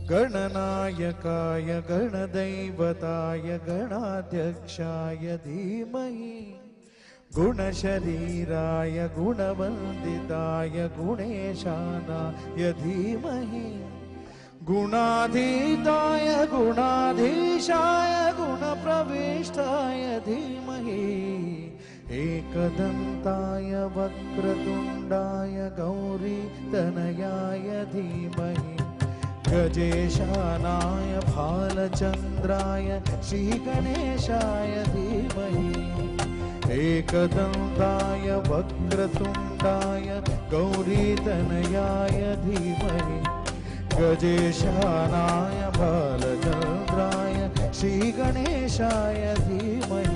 गणनायकाय गणदैवताय गणाध्यक्षाय धीमहि गुणशरीराय गुणवन्दिताय गुणेशानाय धीमहि गुणाधीताय गुणाधीशाय गुणप्रविष्टाय धीमहि एकदन्ताय वक्रतुण्डाय गौरीतनयाय धीमहि गजेशानाय भालचन्द्राय श्रीगणेशाय धीमहि एकदन्ताय वक्रतुण्डाय गौरीतनयाय धीमहि गजेशानाय भालचन्द्राय श्रीगणेशाय धीमहि